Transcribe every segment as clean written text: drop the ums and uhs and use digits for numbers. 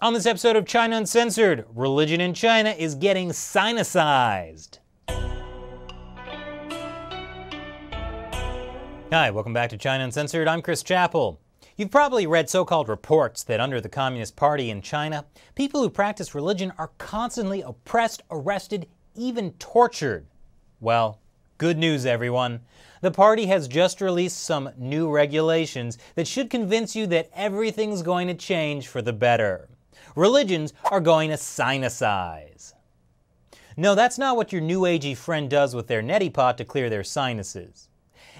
On this episode of China Uncensored, religion in China is getting sinicized. Hi, welcome back to China Uncensored. I'm Chris Chappell. You've probably read so-called reports that under the Communist Party in China, people who practice religion are constantly oppressed, arrested, even tortured. Well, good news, everyone. The party has just released some new regulations that should convince you that everything's going to change for the better. Religions are going to sinicize. No, that's not what your new agey friend does with their neti pot to clear their sinuses.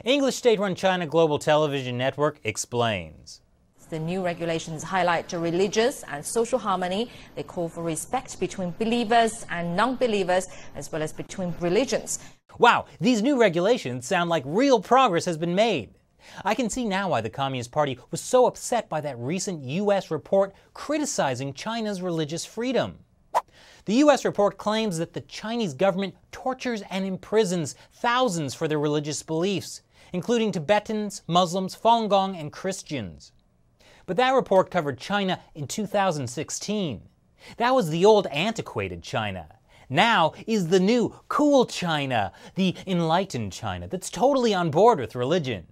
English state-run China Global Television Network explains. The new regulations highlight religious and social harmony. They call for respect between believers and non-believers, as well as between religions. Wow, these new regulations sound like real progress has been made. I can see now why the Communist Party was so upset by that recent U.S. report criticizing China's religious freedom. The U.S. report claims that the Chinese government tortures and imprisons thousands for their religious beliefs, including Tibetans, Muslims, Falun Gong, and Christians. But that report covered China in 2016. That was the old antiquated China. Now is the new cool China, the enlightened China that's totally on board with religion.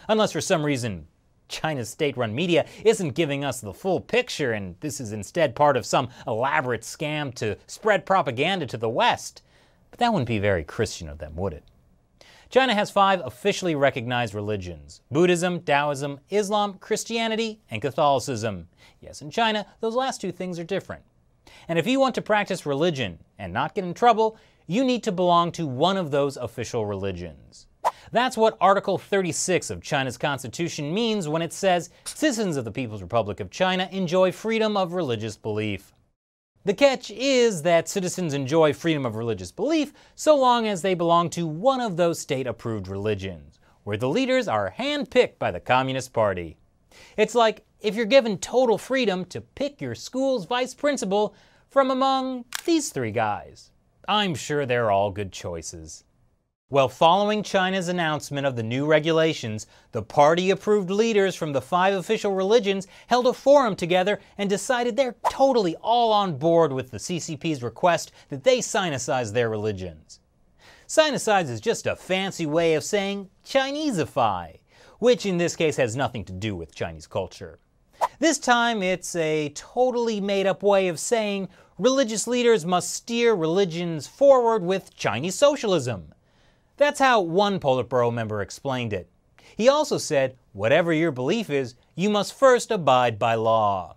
Unless for some reason China's state-run media isn't giving us the full picture and this is instead part of some elaborate scam to spread propaganda to the West. But that wouldn't be very Christian of them, would it? China has 5 officially recognized religions: Buddhism, Taoism, Islam, Christianity, and Catholicism. Yes, in China, those last 2 things are different. And if you want to practice religion and not get in trouble, you need to belong to one of those official religions. That's what Article 36 of China's Constitution means when it says citizens of the People's Republic of China enjoy freedom of religious belief. The catch is that citizens enjoy freedom of religious belief so long as they belong to one of those state-approved religions, where the leaders are hand-picked by the Communist Party. It's like if you're given total freedom to pick your school's vice principal from among these 3 guys. I'm sure they're all good choices. Well, following China's announcement of the new regulations, the party-approved leaders from the 5 official religions held a forum together and decided they're totally all on board with the CCP's request that they sinicize their religions. Sinicize is just a fancy way of saying Chineseify, which in this case has nothing to do with Chinese culture. This time it's a totally made-up way of saying religious leaders must steer religions forward with Chinese socialism. That's how one Politburo member explained it. He also said, whatever your belief is, you must first abide by law.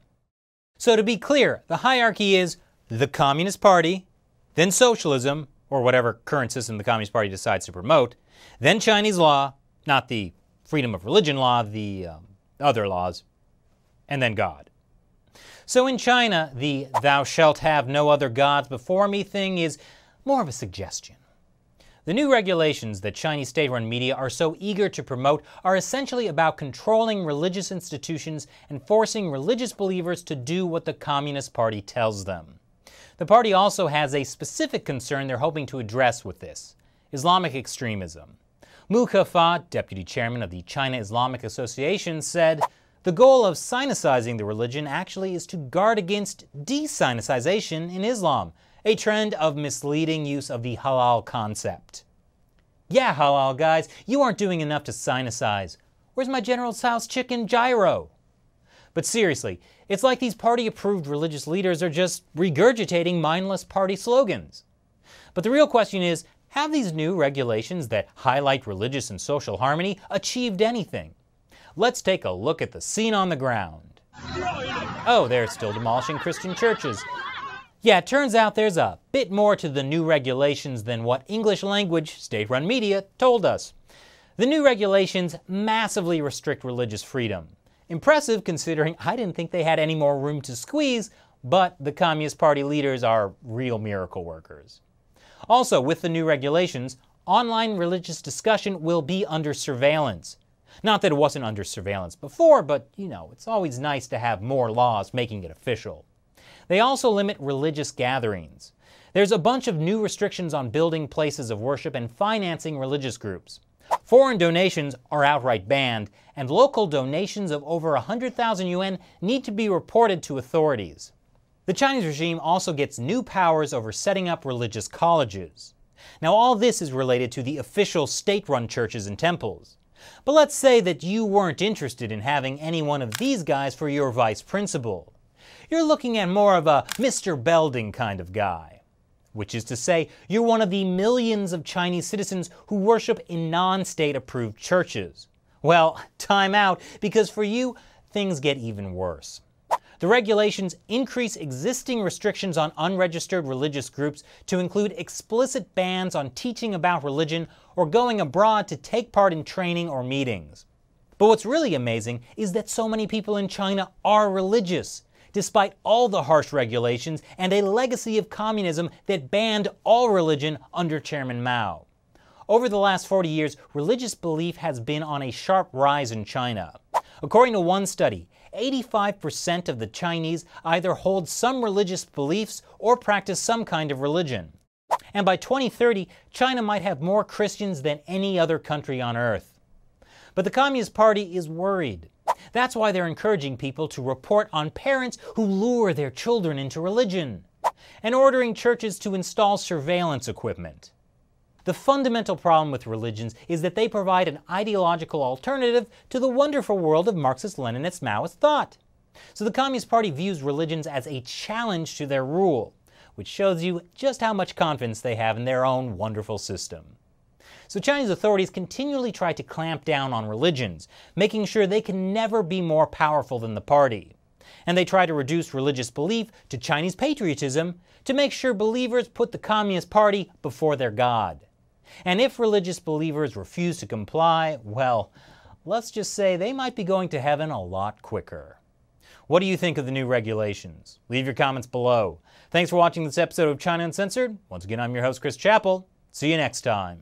So to be clear, the hierarchy is the Communist Party, then socialism, or whatever current system the Communist Party decides to promote, then Chinese law, not the freedom of religion law, the other laws, and then God. So in China, the thou shalt have no other gods before me thing is more of a suggestion. The new regulations that Chinese state-run media are so eager to promote are essentially about controlling religious institutions and forcing religious believers to do what the Communist Party tells them. The party also has a specific concern they're hoping to address with this: Islamic extremism. Mu Kefa, deputy chairman of the China Islamic Association, said, "The goal of sinicizing the religion actually is to guard against de-sinicization in Islam, a trend of misleading use of the halal concept." Yeah, halal guys, you aren't doing enough to sinicize. Where's my General Tso's chicken gyro? But seriously, it's like these party-approved religious leaders are just regurgitating mindless party slogans. But the real question is, have these new regulations that highlight religious and social harmony achieved anything? Let's take a look at the scene on the ground. Oh, they're still demolishing Christian churches. Yeah, it turns out there's a bit more to the new regulations than what English language state-run media told us. The new regulations massively restrict religious freedom. Impressive considering I didn't think they had any more room to squeeze, but the Communist Party leaders are real miracle workers. Also, with the new regulations, online religious discussion will be under surveillance. Not that it wasn't under surveillance before, but you know, it's always nice to have more laws making it official. They also limit religious gatherings. There's a bunch of new restrictions on building places of worship and financing religious groups. Foreign donations are outright banned, and local donations of over 100,000 yuan need to be reported to authorities. The Chinese regime also gets new powers over setting up religious colleges. Now, all this is related to the official state-run churches and temples. But let's say that you weren't interested in having any one of these guys for your vice principal. You're looking at more of a Mr. Belding kind of guy. Which is to say, you're one of the millions of Chinese citizens who worship in non-state-approved churches. Well, time out, because for you, things get even worse. The regulations increase existing restrictions on unregistered religious groups to include explicit bans on teaching about religion or going abroad to take part in training or meetings. But what's really amazing is that so many people in China are religious, despite all the harsh regulations and a legacy of communism that banned all religion under Chairman Mao. Over the last 40 years, religious belief has been on a sharp rise in China. According to one study, 85% of the Chinese either hold some religious beliefs or practice some kind of religion. And by 2030, China might have more Christians than any other country on earth. But the Communist Party is worried. That's why they're encouraging people to report on parents who lure their children into religion, and ordering churches to install surveillance equipment. The fundamental problem with religions is that they provide an ideological alternative to the wonderful world of Marxist-Leninist Maoist thought. So the Communist Party views religions as a challenge to their rule, which shows you just how much confidence they have in their own wonderful system. So Chinese authorities continually try to clamp down on religions, making sure they can never be more powerful than the party. And they try to reduce religious belief to Chinese patriotism to make sure believers put the Communist Party before their God. And if religious believers refuse to comply, well, let's just say they might be going to heaven a lot quicker. What do you think of the new regulations? Leave your comments below. Thanks for watching this episode of China Uncensored. Once again, I'm your host, Chris Chappell. See you next time.